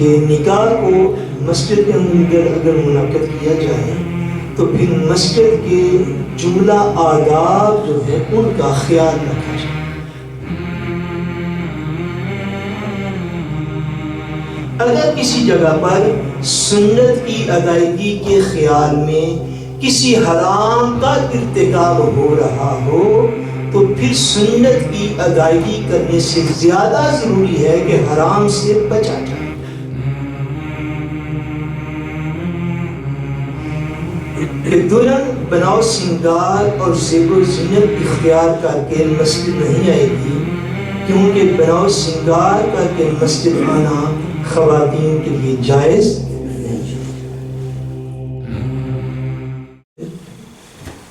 کہ نکاح کو مسجد کے اندر اگر منعقد کیا جائے تو پھر مسجد کے جملہ آداب جو ہے ان کا خیال رکھا جائے۔ اگر کسی جگہ پر سنت کی ادائیگی کے خیال میں کسی حرام کا ارتکاب ہو رہا ہو تو پھر سنت کی ادائیگی کرنے سے زیادہ ضروری ہے کہ حرام سے بچا جائے۔ کہ دلہن بناؤ سنگار اور زیب و زینت اختیار کر کے مسجد نہیں آئے گی، کیونکہ بناؤ سنگار کر کے مسجد آنا خواتین کے لیے جائز نہیں ہے۔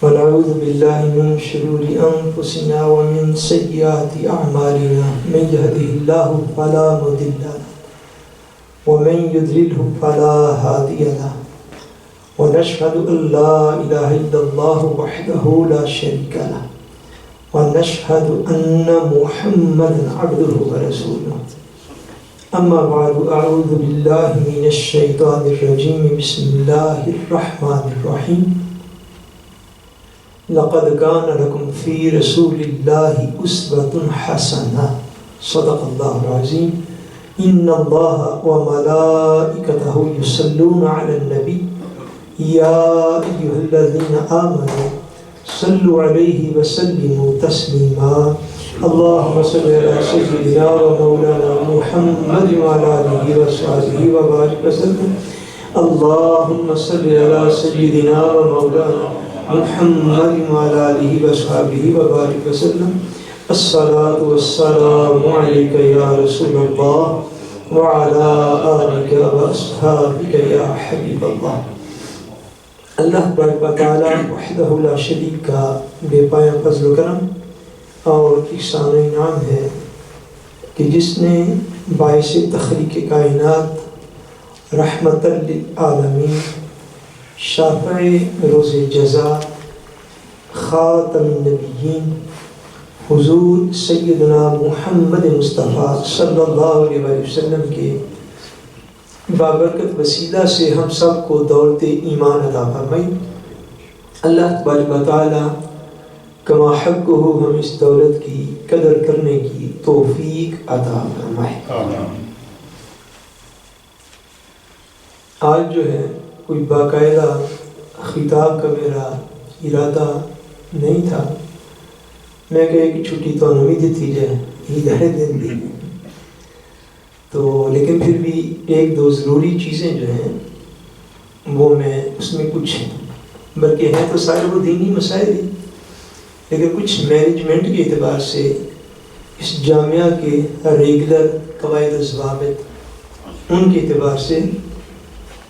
وَنَعُوذُ بِاللَّهِ مِن شُرُورِ أَنفُسِنَا وَمِن سَيِّئَاتِ أَعْمَالِنَا مَن يَهْدِهِ اللَّهُ فَلَا مُضِلَّ لَهُ وَمَن يُضْلِلْهُ فَلَا هَادِيَ لَهُ وَنَشْهَدُ أَن لَّا إِلَٰهَ إِلَّا اللَّهُ وَحْدَهُ لَا شَرِيكَ لَهُ وَنَشْهَدُ أَنَّ مُحَمَّدًا عَبْدُهُ وَرَسُولُهُ أما بعد أعوذ بالله من الشيطان الرجيم بسم الله الرحمن الرحيم لقد كان لكم في رسول الله أسوة حسنة صدق الله العظيم إن الله وملائكته يصلون على النبي يا أيها الذين آمنوا صلوا عليه وسلموا تسليما اللهم صل على سيدنا ومولانا محمد وعلى آله وصحبه وبارك وسلم اللهم صل على سيدنا ومولانا محمد وعلى آله وصحبه وبارك وسلم الصلاة والسلام عليك يا رسول الله وعلى آلك وأصحابك يا حبيب الله۔ اللہ تبارک و تعالی وحدہ لا شریک کا بے پایہ فضل و کرم اور احسان و انعام ہے کہ جس نے باعث تخلیق کائنات رحمت للعالمین شافع روز جزا خاتم النبیین حضور سیدنا محمد مصطفیٰ صلی اللہ علیہ وسلم کے بابرکت وسیلہ سے ہم سب کو دولت ایمان عطا فرمائی۔ اللہ تبارک و تعالی کما حقہ ہم اس دولت کی قدر کرنے کی توفیق عطا فرمائے۔ آج جو ہے کوئی باقاعدہ خطاب کا میرا ارادہ نہیں تھا، میں کہے کہ چھٹی تو ہمیں دیتی جائے ہدایت دن دی، تو لیکن پھر بھی ایک دو ضروری چیزیں جو ہیں وہ میں اس میں کچھ بلکہ ہیں تو سارے وہ دینی مسائل ہی، لیکن کچھ مینجمنٹ کے اعتبار سے اس جامعہ کے ریگولر قواعد و ضوابط ان کے اعتبار سے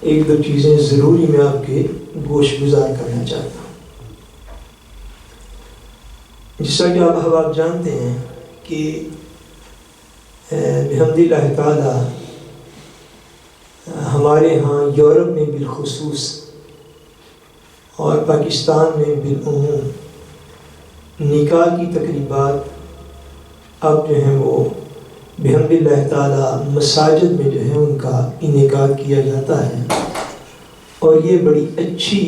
ایک دو چیزیں ضروری میں آپ کے گوش گزار کرنا چاہتا ہوں۔ جیسا کہ آپ جانتے ہیں کہ بحمد اللہ تعالی ہمارے ہاں یورپ میں بالخصوص اور پاکستان میں بالعموم نکاح کی تقریبات اب جو ہیں وہ بحمد اللہ تعالی مساجد میں جو ہے ان کا انعقاد کیا جاتا ہے، اور یہ بڑی اچھی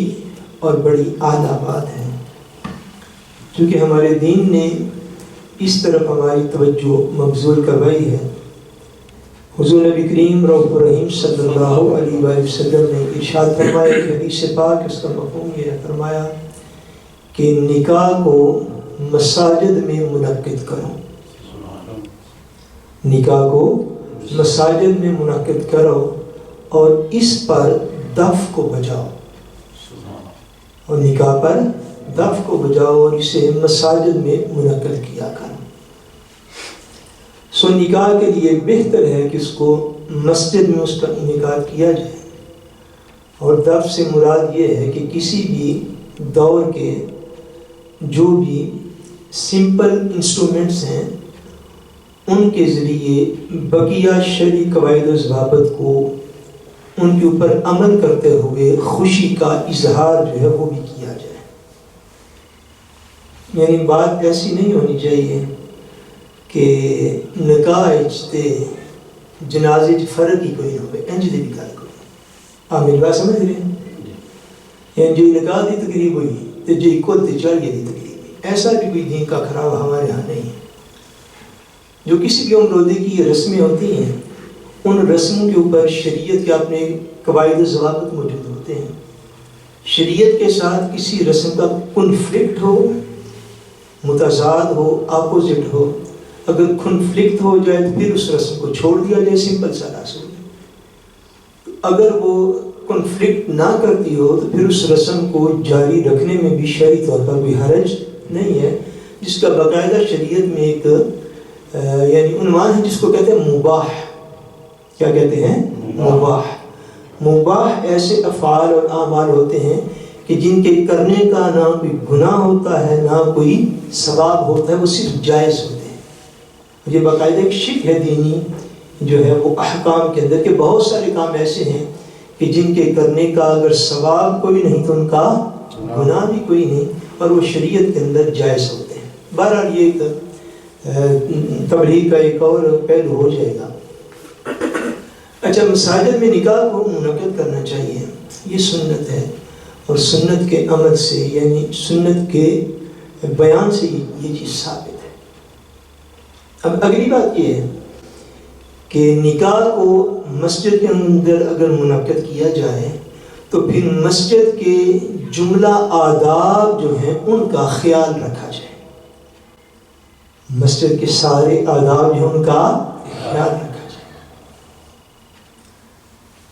اور بڑی اعلیٰ بات ہے، چونکہ ہمارے دین نے اس طرف ہماری توجہ مبذول کروائی ہے۔ حضور نبی کریم رؤوف الرحیم صلی اللہ علیہ وآلہ وسلم نے ارشاد فرمایا کہ حدیث پاک اس کا مفہوم یہ ہے، فرمایا کہ نکاح کو مساجد میں منعقد کرو، نکاح کو مساجد میں منعقد کرو اور اس پر دف کو بجاؤ، اور نکاح پر دف کو بجاؤ اور اسے مساجد میں منعقد کیا کرو۔ سو نکاح کے لیے بہتر ہے کہ اس کو مسجد میں اس کا انعقاد کیا جائے، اور دف سے مراد یہ ہے کہ کسی بھی دور کے جو بھی سمپل انسٹرومنٹس ہیں ان کے ذریعے بقیہ شرعی قواعد و ضوابط کو ان کے اوپر عمل کرتے ہوئے خوشی کا اظہار جو ہے وہ بھی کیا جائے۔ یعنی بات ایسی نہیں ہونی چاہیے کہ نکاح اجتے جنازے فرق ہی کوئی نہ ہوئے انج دی بھی گل کوئی آپ میری بات سمجھ رہے ہیں؟ یعنی جو نکاح دی تقریب ہوئی تو جو کل تے چڑھ گئی دی تقریب ہوئی، ایسا بھی کوئی دین کا خراب ہمارے ہاں نہیں ہے۔ جو کسی بھی عمر کی یہ رسمیں ہوتی ہیں ان رسموں کے اوپر شریعت کے اپنے قواعد و ضوابط موجود ہوتے ہیں۔ شریعت کے ساتھ کسی رسم کا کنفلکٹ ہو، متضاد ہو، اپوزٹ ہو، اگر کنفلکٹ ہو جائے تو پھر اس رسم کو چھوڑ دیا جائے، سمپل سا رسم۔ اگر وہ کنفلکٹ نہ کرتی ہو تو پھر اس رسم کو جاری رکھنے میں بھی شرعی طور پر کوئی حرج نہیں ہے، جس کا باقاعدہ شریعت میں ایک یعنی عنوان ہے جس کو کہتے ہیں مباح۔ کیا کہتے ہیں؟ مباح۔ مباح ایسے افعال اور اعمال ہوتے ہیں کہ جن کے کرنے کا نہ کوئی گناہ ہوتا ہے نہ کوئی ثواب ہوتا ہے، وہ صرف جائز ہوتے ہیں۔ یہ باقاعدہ ایک شق ہے دینی جو ہے وہ احکام کے اندر کہ بہت سارے کام ایسے ہیں کہ جن کے کرنے کا اگر ثواب کوئی نہیں تو ان کا گناہ بھی کوئی نہیں، اور وہ شریعت کے اندر جائز ہوتے ہیں۔ بہرحال یہ ایک تبلیغ کا ایک اور پہلو ہو جائے گا۔ اچھا، مساجد میں نکاح کو منعقد کرنا چاہیے، یہ سنت ہے، اور سنت کے عمل سے یعنی سنت کے بیان سے یہ چیز ثابت ہے۔ اب اگلی بات یہ ہے کہ نکاح کو مسجد کے اندر اگر منعقد کیا جائے تو پھر مسجد کے جملہ آداب جو ہیں ان کا خیال رکھا جائے۔ مسجد کے سارے آداب جو ان کا خیال رکھا جائے۔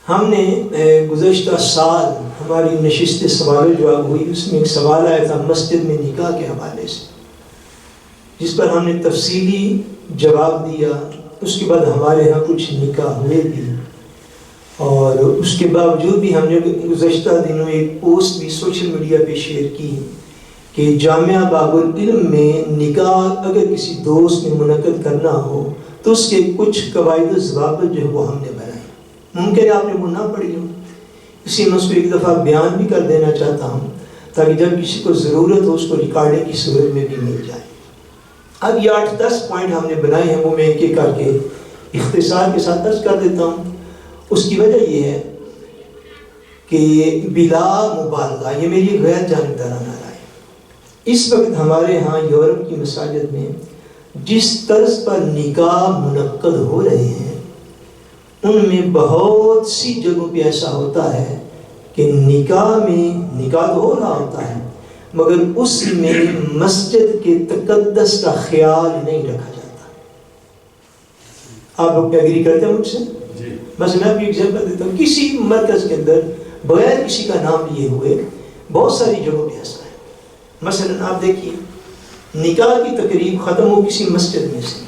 ہم نے گزشتہ سال ہماری نشست سوال جواب ہوئی، اس میں ایک سوال آیا تھا مسجد میں نکاح کے حوالے سے، جس پر ہم نے تفصیلی جواب دیا۔ اس کے بعد ہمارے ہاں کچھ نکاح ہوئے بھی، اور اس کے باوجود بھی ہم نے گزشتہ دنوں ایک پوسٹ بھی سوشل میڈیا پہ شیئر کی کہ جامعہ باب العلم میں نکاح اگر کسی دوست نے منعقد کرنا ہو تو اس کے کچھ قواعد و ضوابط جو ہے وہ ہم نے بنائے۔ ممکن ہے آپ نے وہ نہ پڑھی ہو، اسی میں اس کو ایک دفعہ بیان بھی کر دینا چاہتا ہوں تاکہ جب کسی کو ضرورت ہو اس کو ریکارڈنگ کی صورت میں بھی مل جائے۔ اب یہ 8-10 پوائنٹ ہم نے بنائے ہیں، وہ میں ایک ایک کر کے اختصار کے ساتھ درج کر دیتا ہوں۔ اس کی وجہ یہ ہے کہ بلا مبالغہ، یہ میری غیر جانبدارانہ رائے، اس وقت ہمارے ہاں یورپ کی مساجد میں جس طرز پر نکاح منعقد ہو رہے ہیں ان میں بہت سی جگہوں پہ ایسا ہوتا ہے کہ نکاح تو ہو رہا ہوتا ہے مگر اس میں مسجد کے تقدس کا خیال نہیں رکھا جاتا۔ آپ لوگ ایگری کرتے ہیں مجھ سے؟ بس میں بھی ایگزامپل دیتا ہوں، کسی مرکز کے اندر بغیر کسی کا نام لیے ہوئے بہت ساری جگہوں پہ ایسا ہے۔ مثلا آپ دیکھیے نکاح کی تقریب ختم ہو کسی مسجد میں سے،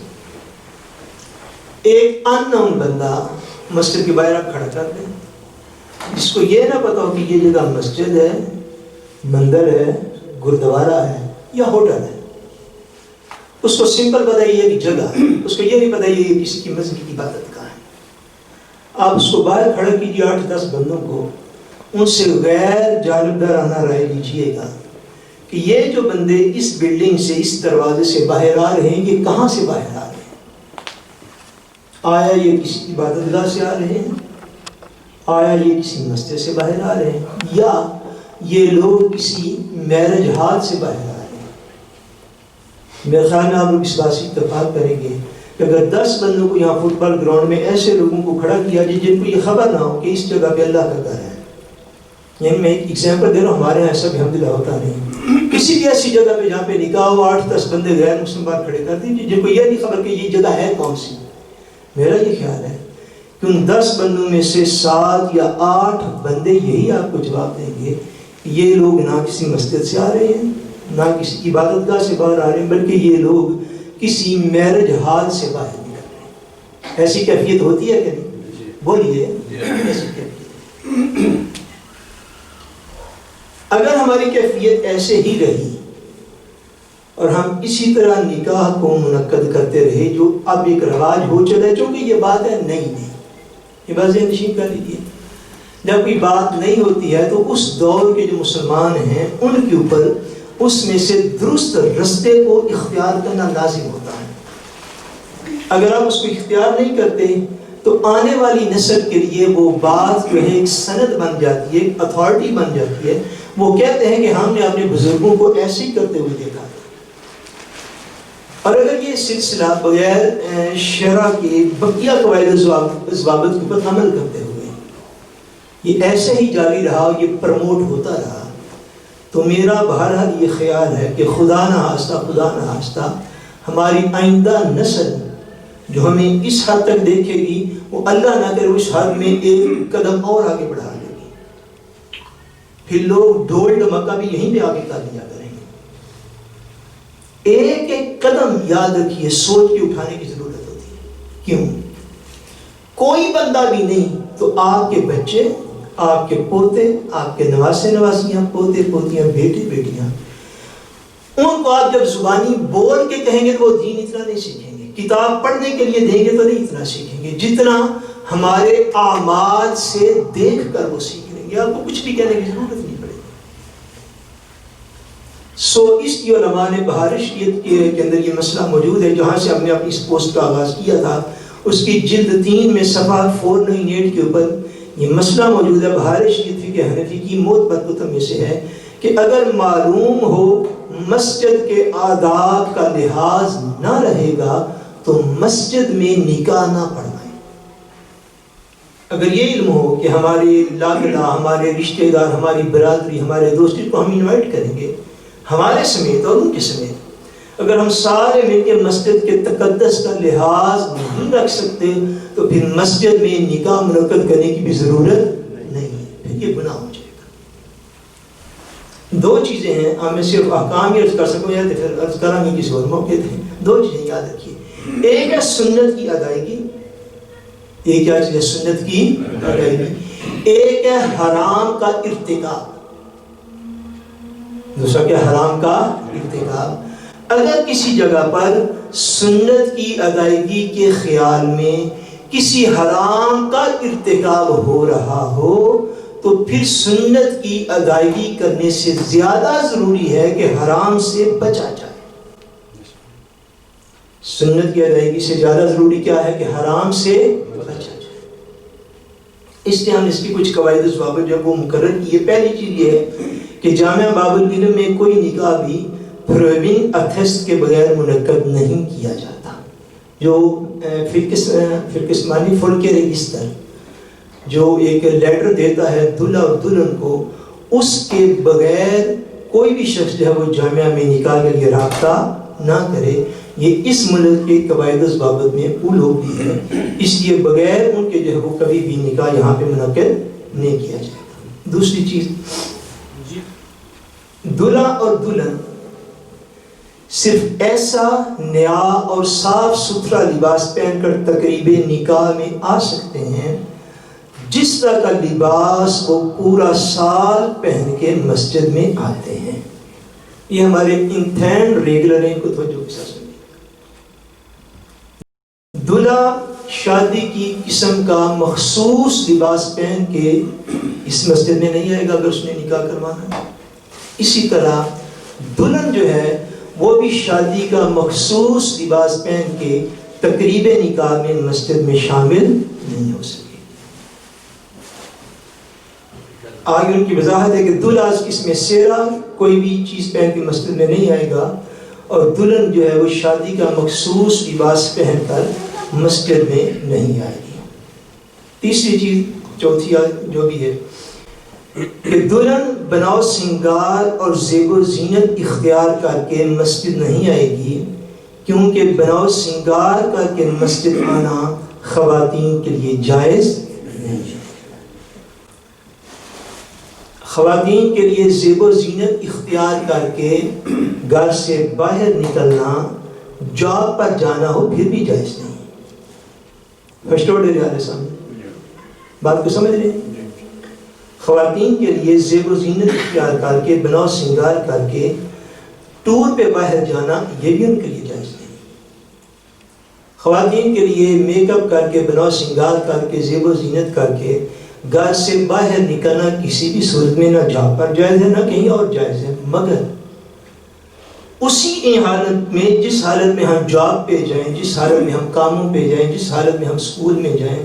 ایک ان نون بندہ مسجد کے باہر آپ کھڑا کر دیں، جس کو یہ نہ پتا ہو کہ یہ جگہ مسجد ہے، مندر ہے، گردوارہ ہے یا ہوٹل ہے۔ اس کو سمپل پتہ یہ کہ جگہ، اس کو یہ نہیں پتہ یہ کسی کی مسجد کی عبادت کہاں ہے۔ آپ اس کو باہر کھڑا کیجیے 8-10 بندوں کو، ان سے غیر جانبدارانہ رائے لیجیے گا کہ یہ جو بندے اس بلڈنگ سے اس دروازے سے باہر آ رہے ہیں یہ کہاں سے باہر آ رہے ہیں؟ آیا یہ کسی عبادت گاہ سے آ رہے ہیں؟ آیا یہ کسی مسجد سے باہر آ رہے ہیں؟ یا یہ لوگ کسی میرج ہال سے باہر آ رہے ہیں؟ میرے خیال میں آپ لوگ اس بات سے اتفاق کریں گے کہ اگر 10 بندوں کو یہاں فٹ بال گراؤنڈ میں ایسے لوگوں کو کھڑا کیا جن کو یہ خبر نہ ہو کہ اس جگہ پہ اللہ کا گھر ہے، یعنی میں ایک ایگزامپل دے رہا ہوں، ہمارے یہاں ایسا بھی الحمدللہ ہوتا نہیں، کسی بھی ایسی جگہ پہ جہاں پہ نکاح ہو 8-10 بندے غیر مسلم باہر کھڑے کر دیجیے جن کو یہ نہیں خبر کہ یہ جگہ ہے کون سی۔ میرا یہ خیال ہے کہ ان 10 بندوں میں سے 7 یا 8 بندے یہی آپ کو جواب دیں گے کہ یہ لوگ نہ کسی مسجد سے آ رہے ہیں نہ کسی عبادت گاہ سے باہر آ رہے ہیں، بلکہ یہ لوگ کسی میرج ہال سے باہر نکل رہے ہیں۔ ایسی کیفیت ہوتی ہے کہ نہیں؟ بولیے، ایسی کیفیت۔ اگر ہماری کیفیت ایسے ہی رہی اور ہم اسی طرح نکاح کو منعقد کرتے رہے جو اب ایک رواج ہو چلا ہے، چونکہ یہ بات ہے نہیں یہ بات ذہن نشین کر لیجیے، جب کوئی بات نہیں ہوتی ہے تو اس دور کے جو مسلمان ہیں ان کے اوپر اس میں سے درست رستے کو اختیار کرنا لازم ہوتا ہے۔ اگر آپ اس کو اختیار نہیں کرتے تو آنے والی نسل کے لیے وہ بات جو ہے ایک سند بن جاتی ہے، ایک اتھارٹی بن جاتی ہے. وہ کہتے ہیں کہ ہم نے اپنے بزرگوں کو ایسے ہی کرتے ہوئے دیکھا. اور اگر یہ سلسلہ بغیر شرع کے بقیہ قواعد ضوابط کے اوپر عمل کرتے ہوئے یہ ایسے ہی جاری رہا، یہ پروموٹ ہوتا رہا، تو میرا بہرحال یہ خیال ہے کہ خدا نہ خواستہ ہماری آئندہ نسل جو ہمیں اس حد تک دیکھے گی، وہ اللہ نہ کرے اس حد میں ایک قدم اور آگے بڑھا لے گی. پھر لوگ ڈھول ڈمکا بھی یہیں پہ آگے کر لیا کریں گے. ایک ایک قدم یاد رکھیے سوچ کے اٹھانے کی ضرورت ہوتی ہے. کیوں؟ کوئی بندہ بھی نہیں تو آپ کے بچے، آپ کے پوتے، آپ کے نواسے نواسیاں، پوتے پوتیاں، بیٹے بیٹیاں، ان کو آپ جب زبانی بول کے کہیں گے تو وہ دین اتنا نہیں سیکھیں گے. کتاب پڑھنے کے لیے دیں گے تو نہیں اتنا سیکھیں گے جتنا ہمارے اعمال سے دیکھ کر وہ سیکھ لیں گے. آپ کو کچھ بھی کہنے کی ضرورت نہیں پڑے گی. اس کی علماء نے بہارشیت کے اندر یہ مسئلہ موجود ہے، جہاں سے ہم نے اپنی اس پوسٹ کا آغاز کیا تھا، اس کی جلد 3 میں صفحہ 498 کے اوپر یہ مسئلہ موجود ہے. بہارشیت فقہ حنفی کی معتبر کتب میں سے ہے کہ اگر معلوم ہو مسجد کے آداب کا لحاظ نہ رہے گا تو مسجد میں نکاح نہ پڑھائیں. اگر یہ علم ہو کہ ہمارے لاگلا، ہمارے رشتہ دار، ہماری برادری، ہمارے دوست کو ہم انوائٹ کریں گے ہمارے سمیت اور ان کے سمیت، اگر ہم سارے مل کے مسجد کے تقدس کا لحاظ نہیں رکھ سکتے تو پھر مسجد میں نکاح منعقد کرنے کی بھی ضرورت نہیں ہے، پھر یہ گناہ ہو جائے گا. 2 چیزیں ہیں، میں صرف احکام ہی عرض کر سکوں یا پھر عرض کریں گے کسی اور موقع پہ. 2 چیزیں یاد رکھیے. ایک ہے سنت کی ادائیگی، ایک کیا چیز ہے؟ سنت کی ادائیگی. ایک ہے حرام کا ارتکاب، دوسرا کیا؟ حرام کا ارتکاب. اگر کسی جگہ پر سنت کی ادائیگی کے خیال میں کسی حرام کا ارتکاب ہو رہا ہو تو پھر سنت کی ادائیگی کرنے سے زیادہ ضروری ہے کہ حرام سے بچا جائے. سنت کی ادائیگی سے زیادہ ضروری کیا ہے کہ حرام سے بچا جائے. اس لیے ہم اس کی کچھ قواعد و ضوابط جب وہ مقرر کیے. پہلی چیز یہ ہے کہ جامعہ باب العلم میں کوئی نکاح بھی پروونگ اتھسٹ کے بغیر منعقد نہیں کیا جاتا. جو فرقسمانی فلک رجسٹر جو ایک لیٹر دیتا ہے دلہا اور دلہن کو، اس کے بغیر کوئی بھی شخص جو ہے وہ جامعہ میں نکاح کے لیے رابطہ نہ کرے. یہ اس ملک کے قواعد و ضوابط میں وہ لوگ بھی ہیں، اس لیے بغیر ان کے جو ہے وہ کبھی بھی نکاح یہاں پہ منعقد نہیں کیا جاتا. دوسری چیز، دلہا اور دلہن صرف ایسا نیا اور صاف ستھرا لباس پہن کر تقریب نکاح میں آ سکتے ہیں جس طرح کا لباس وہ پورا سال پہن کے مسجد میں آتے ہیں. یہ ہمارے انتھین ریگولر ہیں کو توجہ کے ساتھ سنیے. دلہا شادی کی قسم کا مخصوص لباس پہن کے اس مسجد میں نہیں آئے گا اگر اس نے نکاح کروانا ہے. اسی طرح دلہن جو ہے وہ بھی شادی کا مخصوص لباس پہن کے تقریب نکاح میں مسجد میں شامل نہیں ہو سکے. آگے ان کی وضاحت ہے کہ دلہا اس میں سیرا کوئی بھی چیز پہن کے مسجد میں نہیں آئے گا اور دلہن جو ہے وہ شادی کا مخصوص لباس پہن کر مسجد میں نہیں آئے گی. تیسری چیز، چوتھی جو بھی ہے کہ دلہن بناؤ سنگار اور زیب و زینت اختیار کر کے مسجد نہیں آئے گی، کیونکہ بناؤ سنگار کر کے مسجد آنا خواتین کے لیے جائز نہیں ہے. خواتین کے لیے زیب و زینت اختیار کر کے گھر سے باہر نکلنا، جاب پر جانا ہو پھر بھی جائز نہیں. فرسٹ آرڈر سامنے بات کو سمجھ رہے ہیں؟ خواتین کے لیے زیب و زینت اختیار کر کے بناؤ سنگار کر کے ٹور پہ باہر جانا یہ بھی ان کے لیے جائز نہیں. خواتین کے لیے میک اپ کر کے بناؤ سنگار کر کے زیب و زینت کر کے گھر سے باہر نکلنا کسی بھی صورت میں نہ جاب پر جائز ہے نہ کہیں اور جائز ہے، مگر اسی حالت میں، جس حالت میں ہم جاب پہ جائیں، جس حالت میں ہم کاموں پہ جائیں، جس حالت میں ہم اسکول میں جائیں،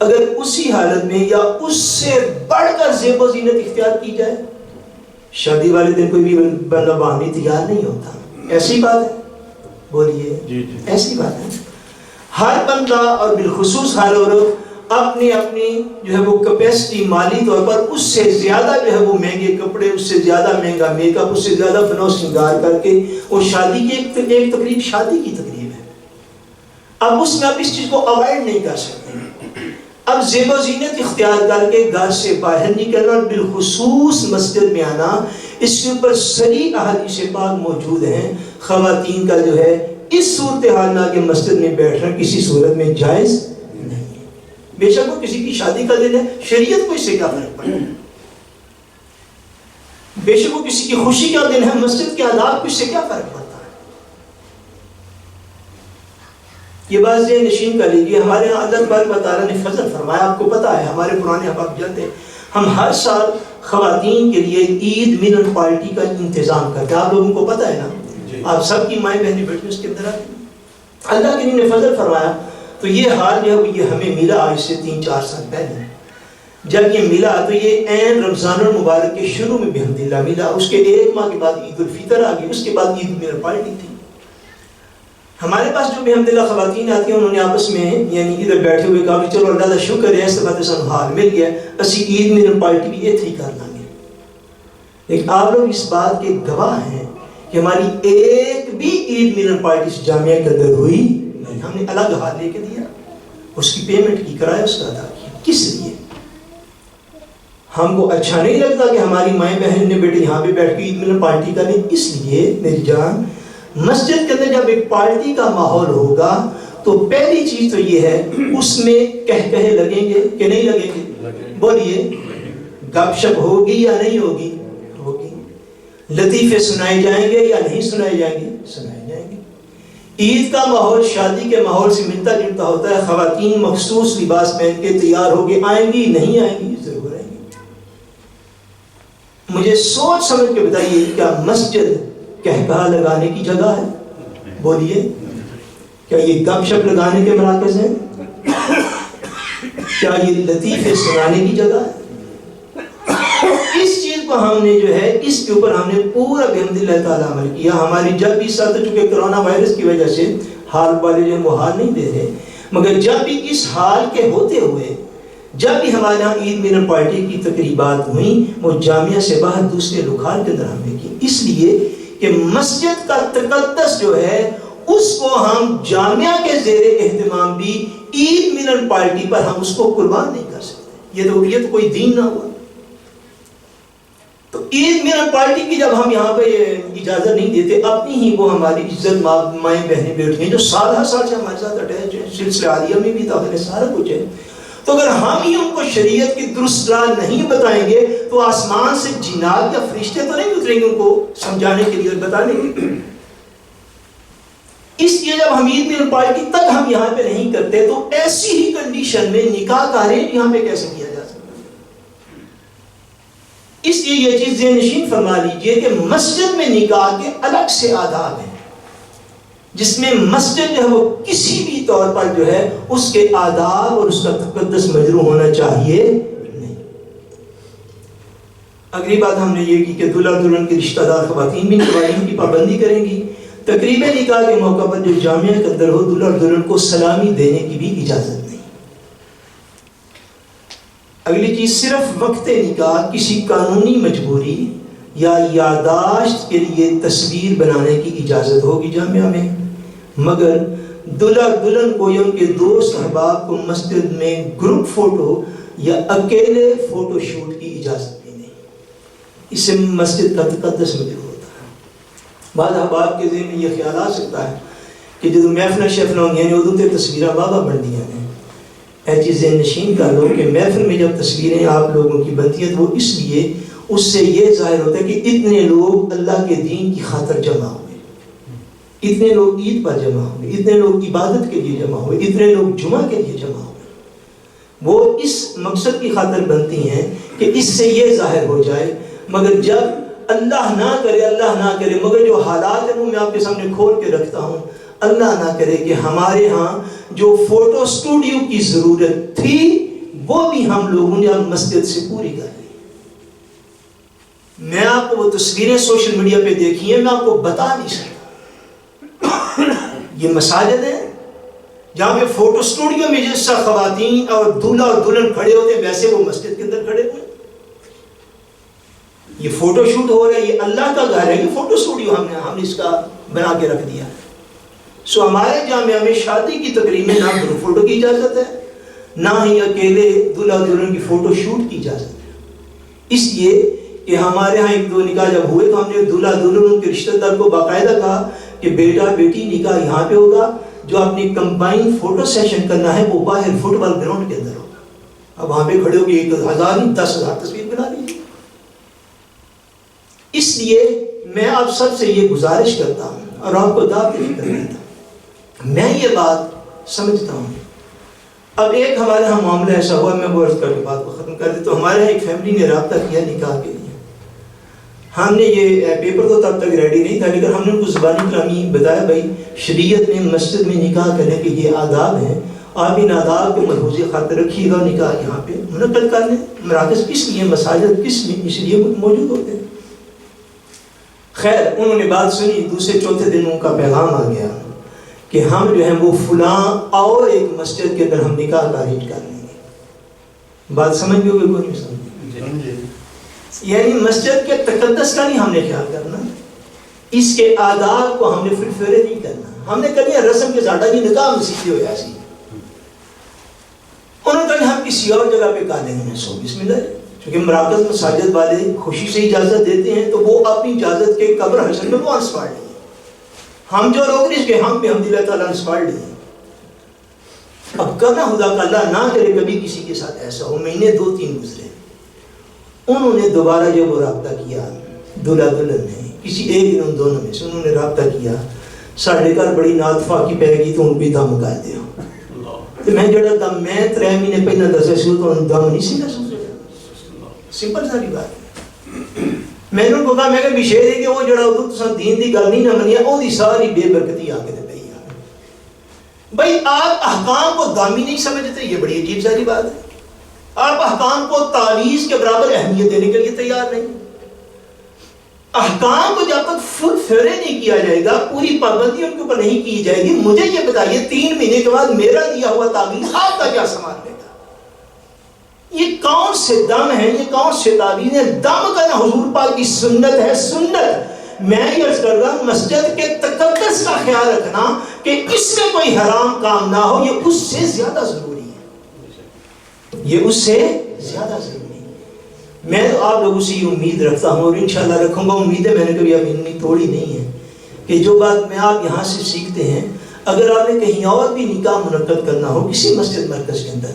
اگر اسی حالت میں یا اس سے بڑھ کر زیب و زینت اختیار کی جائے، شادی والے دن کوئی بھی بندہ باندھنے تیار نہیں ہوتا. ایسی بات ہے؟ بولیے. ایسی بات ہے. ہر بندہ اور بالخصوص ہر عورت اپنی جو ہے وہ کیپیسٹی مالی طور پر اس سے زیادہ جو ہے وہ مہنگے کپڑے، اس سے زیادہ مہنگا میک اپ، اس سے زیادہ فنو سنگار کر کے وہ شادی کی ایک تقریب شادی کی تقریب ہے. اب اس میں آپ اس چیز کو اوائڈ نہیں کر سکتے. اب زیب و زینت اختیار کر کے گھر سے باہر نکلنا اور بالخصوص مسجد میں آنا، اس کے اوپر صحیح احادیث پاک موجود ہیں. خواتین کا جو ہے اس صورتحال میں آگے مسجد میں بیٹھنا کسی صورت میں جائز نہیں. بے شک وہ کسی کی شادی کا دن ہے، شریعت کو اس سے کیا فرق پڑتا ہے؟ بے شک وہ کسی کی خوشی کا دن ہے، مسجد کے آداب کو اس سے کیا فرق پڑتا ہے؟ یہ بات ذہن نشین کر لیجیے. ہمارے یہاں اللہ تبارک و تعالیٰ نے فضل فرمایا. آپ کو پتا ہے ہمارے پرانے احباب جانتے ہیں، ہم ہر سال خواتین کے لیے عید ملن پارٹی کا انتظام کرتے ہیں. آپ لوگوں کو پتا ہے نا، آپ سب کی مائیں بہنیں بیٹھی اس کے اندر آتی ہیں. اللہ کے نے فضل فرمایا تو یہ حال جو ہے یہ ہمیں ملا آج سے 3-4 سال پہلے. جب یہ ملا تو یہ عین رمضان المبارک کے شروع میں بحمدللہ ملا. اس کے 1 ماہ کے بعد عید الفطر آ گئی، اس کے بعد عید ملن پارٹی تھی. ہمارے پاس جو بحمدللہ خواتین آتی ہیں انہوں نے آپس میں یعنی ادھر بیٹھے ہوئے کہا کہ چلو اللہ کا شکر ہے اس بات سن حال مل گیا، اسی عید ملن پارٹی بھی ایتھے ہی کر لیں گے. لیکن آپ لوگ اس بات کے گواہ ہیں کہ ہماری ایک بھی عید ملن پارٹی اس جامعہ کے اندر ہوئی نہیں. ہم نے الگ ہاتھ لے کے دیا، اس کی پیمنٹ کی، کرایہ اس کا ادا کیا. کس لیے؟ ہم کو اچھا نہیں لگتا کہ ہماری مائیں بہن نے بیٹے یہاں پہ بیٹھ کے عید ملن پارٹی کریں. اس لیے میری جان، مسجد کے اندر جب ایک پارٹی کا ماحول ہوگا تو پہلی چیز تو یہ ہے اس میں کہے لگیں گے کہ نہیں لگیں گے؟ بولیے. گپ شپ ہوگی یا نہیں ہوگی؟ ہوگی. لطیفے سنائے جائیں گے یا نہیں سنائے جائیں گے؟ سنائے جائیں گے. عید کا ماحول شادی کے ماحول سے ملتا جلتا ہوتا ہے. خواتین مخصوص لباس پہن کے تیار ہو کے آئیں گی، نہیں آئیں گی؟ ضرور آئیں گی. مجھے سوچ سمجھ کے بتائیے، کیا مسجد کہکہا لگانے کی جگہ ہے؟ بولیے. کیا یہ گپ شپ لگانے کے مراکز ہیں؟ کیا یہ لطیفے سنانے کی جگہ ہے؟ اس چیز کو ہم نے جو ہے اس کے اوپر ہم نے پورا بحمدللہ تعالیٰ عمل کیا. ہماری جب بھی ساتھ چونکہ کرونا وائرس کی وجہ سے حال والے جو وہ حال نہیں دے رہے، مگر جب بھی اس حال کے ہوتے ہوئے جب بھی ہمارے یہاں عید ملن پارٹی کی تقریبات ہوئیں، وہ جامعہ سے باہر دوسرے لوکال کے اندر ہم نے کی. اس لیے کہ مسجد کا تقدس جو ہے اس کو ہم جامعہ کے زیر اہتمام بھی عید ملن پارٹی پر ہم اس کو قربان نہیں کر سکتے. یہ تو کوئی دین نہ ہوا. تو عید ملن پارٹی کی جب ہم یہاں پہ اجازت نہیں دیتے، اپنی ہی وہ ہماری عزت مائیں بہنیں بیٹھی ہیں جو سال ہر سال سے ہمارے ساتھ اٹیچ ہیں، سلسلہ عالیہ میں بھی داخل ہے، سارا کچھ ہے. تو اگر ہم ہی ان کو شریعت کی درست راہ نہیں بتائیں گے تو آسمان سے جنات یا فرشتے تو نہیں اتریں گے ان کو سمجھانے کے لیے اور بتانے کے لیے. اس لیے جب ہم عید ملن پارٹی تک ہم یہاں پہ نہیں کرتے تو ایسی ہی کنڈیشن میں نکاح کا ارینج یہاں پہ کیسے کیا جا سکتا ہے؟ اس لیے یہ چیز ذہن نشین فرما لیجئے کہ مسجد میں نکاح کے الگ سے آداب ہیں، جس میں مسجد جو ہے وہ کسی بھی طور پر جو ہے اس کے آداب اور اس کا تقدس مجروح ہونا چاہیے نہیں. اگلی بات ہم نے یہ کی کہ دلہا دلہن کے رشتہ دار خواتین بھی قوانین کی پابندی کریں گی. تقریب نکاح کے موقع پر جو جامعہ کے اندر ہو، دلہا اور دلہن کو سلامی دینے کی بھی اجازت نہیں. اگلی چیز، صرف وقت نکاح کسی قانونی مجبوری یا یادداشت کے لیے تصویر بنانے کی اجازت ہوگی جامعہ میں، مگر دلہا دلہن کو یا ان کے دوست احباب کو مسجد میں گروپ فوٹو یا اکیلے فوٹو شوٹ کی اجازت بھی نہیں. اس سے مسجد کا تقدس مجروح ہوتا ہے. بعض احباب کے ذہن میں یہ خیال آ سکتا ہے کہ جدو محفل شیفل ہوں گے ادو تے تصویریں بابا بن دیا ہیں. اے چیزیں نشین کر لو کہ محفل میں جب تصویریں آپ لوگوں کی بنتی ہیں تو وہ اس لیے اس سے یہ ظاہر ہوتا ہے کہ اتنے لوگ اللہ کے دین کی خاطر جمع ہوئے، اتنے لوگ عید پر جمع ہوئے، اتنے لوگ عبادت کے لیے جمع ہوئے، اتنے لوگ جمعہ کے لیے جمع ہوئے. وہ اس مقصد کی خاطر بنتی ہیں کہ اس سے یہ ظاہر ہو جائے. مگر جب اللہ نہ کرے مگر جو حالات ہیں وہ میں آپ کے سامنے کھول کے رکھتا ہوں، اللہ نہ کرے کہ ہمارے ہاں جو فوٹو اسٹوڈیو کی ضرورت تھی وہ بھی ہم لوگوں نے مسجد سے پوری کر لی۔ میں آپ کو وہ تصویریں سوشل میڈیا پہ دیکھی ہیں، میں آپ کو بتا نہیں سکتا۔ یہ مساجد ہیں جہاں پہ فوٹو اسٹوڈیو میں جیسا خواتین اور دولہا اور دلہن کھڑے ہوتے ہیں ویسے وہ مسجد کے اندر کھڑے ہوئے۔ یہ فوٹو شوٹ ہو رہا ہے، یہ اللہ کا گھر ہے، یہ فوٹو اسٹوڈیو ہم نے اس کا بنا کے رکھ دیا۔ سو ہمارے جامعہ میں شادی کی تقریب میں نہ گروپ فوٹو کی اجازت ہے، نہ ہی اکیلے دلہا دلہن کی فوٹو شوٹ کی اجازت ہے۔ اس لیے کہ ہمارے ہاں ایک دو نکاح جب ہوئے تو ہم نے دلہا دلہن کے رشتہ دار کو باقاعدہ کہا کہ بیٹا بیٹی نکاح یہاں پہ ہوگا، جو اپنی کمبائن فوٹو سیشن کرنا ہے وہ باہر فٹ بال گراؤنڈ کے اندر ہوگا۔ اب وہاں پہ کھڑے ہو کے 1000 10,000 تصویر بنا لیجیے۔ اس لیے میں آپ سب سے یہ گزارش کرتا ہوں اور آپ کو دعوت دیتا ہوں، میں یہ بات سمجھتا ہوں۔ اب ایک ہمارے ہاں معاملہ ایسا ہوا، میں وہ عرض کر کے بات کو ختم کر دیتا ہوں۔ ہمارے ایک فیملی نے رابطہ کیا نکاح کے لیے، ہم نے یہ پیپر تو تب تک ریڈی نہیں تھا، لیکن ہم نے ان کو زبانی کلامی بتایا بھائی شریعت میں مسجد میں نکاح کرنے کے یہ آداب ہیں، آپ ان آداب کو ملحوظ خاطر رکھیے گا، نکاح یہاں پہ منعقد کر لیں۔ مراکز کس لیے، مساجد کس لیے، اس لیے موجود ہوتے ہیں۔ خیر انہوں نے بات سنی، دوسرے چوتھے دن ان کا پیغام آ گیا کہ ہم جو ہے وہ فلاں اور ایک مسجد کے اندر ہم نکاح کا ارینج کر لیں گے۔ بات سمجھ گئے کوئی نہیں سمجھ؟ یعنی مسجد کے تقدس کا نہیں ہم نے خیال کرنا، اس کے آداب کو ہم نے فلفل نہیں کرنا۔ ہم نے کہا رسم کے زیادہ نہیں نکاح مسیحی ہو ایسی، انہوں نے کہا ہم کسی اور جگہ پہ کہا دیں گے۔ سو بسم اللہ، کیونکہ مراکز مساجد والے خوشی سے اجازت دیتے ہیں تو وہ اپنی اجازت کے قبر حسن میں وہ انسپار نہیں ہے۔ ہم جو لوگ اس کے ہم پہ حمد اللہ تعالیٰ انسپار نہیں ہے۔ اب کرنا خدا کا اللہ نہ کرے کبھی کسی کے ساتھ ایسا ہو، مہینے 2-3 گزرے، انہوں نے دوبارہ جب وہ رابطہ کیا دلہا دلہن نے، کسی ایک دن ان دونوں میں سے انہوں نے رابطہ کیا، ساڑھے گھر بڑی ناتفا کی پہ گئی تو ان بھی دم کر دیا۔ تو میں جڑا دم میں 3 مہینے پہلے دسے سی تو ان دم نہیں سی نہ سمجھا، سمپل ساری بات۔ میں نے ان کو کہا میں کہ بشیر ہے کہ وہ جڑا ادھو تساں دین دی گل نہیں نہ منیا او دی ساری بے برکتی آ کے دے پئی ہے۔ بھائی آپ احکام کو دامی نہیں سمجھتے، یہ بڑی عجیب ساری بات ہے۔ آپ احکام کو تعویذ کے برابر اہمیت دینے کے لیے تیار نہیں۔ احکام کو جب تک فل فیرے نہیں کیا جائے گا، پوری پابندی ان کے اوپر نہیں کی جائے گی، مجھے یہ بتائیے 3 مہینے کے بعد میرا دیا ہوا تعویذ آپ کا کیا سامان لے گا؟ یہ کون سے دم ہے، یہ کون سے تعویذ ہے؟ دم کا نہ حضور پاک کی سنت ہے، سنت۔ میں یہ عرض کر رہا ہوں مسجد کے تقدس کا خیال رکھنا کہ اس میں کوئی حرام کام نہ ہو، یہ اس سے زیادہ ضروری ہے، یہ اس سے زیادہ ضروری ہے۔ میں تو آپ لوگوں سے یہ امید رکھتا ہوں اور انشاءاللہ رکھوں گا، امید ہے میں نے کبھی ابھی امید توڑی نہیں ہے کہ جو بات میں آپ یہاں سے سیکھتے ہیں، اگر آپ نے کہیں اور بھی نکاح منعقد کرنا ہو کسی مسجد مرکز کے اندر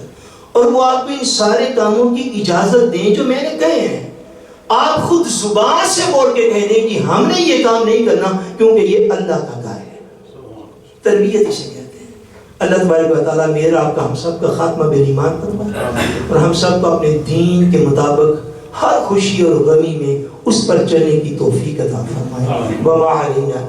اور وہ آپ کو ان سارے کاموں کی اجازت دیں جو میں نے کہے ہیں، آپ خود زبان سے بول کے کہہ دیں کہ ہم نے یہ کام نہیں کرنا کیونکہ یہ اللہ کا گھر ہے۔ تربیت اسے کہتے ہیں۔ اللہ تبارک و تعالیٰ میرا آپ کا ہم سب کا خاتمہ بالایمان فرمائے اور ہم سب کو اپنے دین کے مطابق ہر خوشی اور غمی میں اس پر چلنے کی توفیق عطا فرمائے۔ وما علینا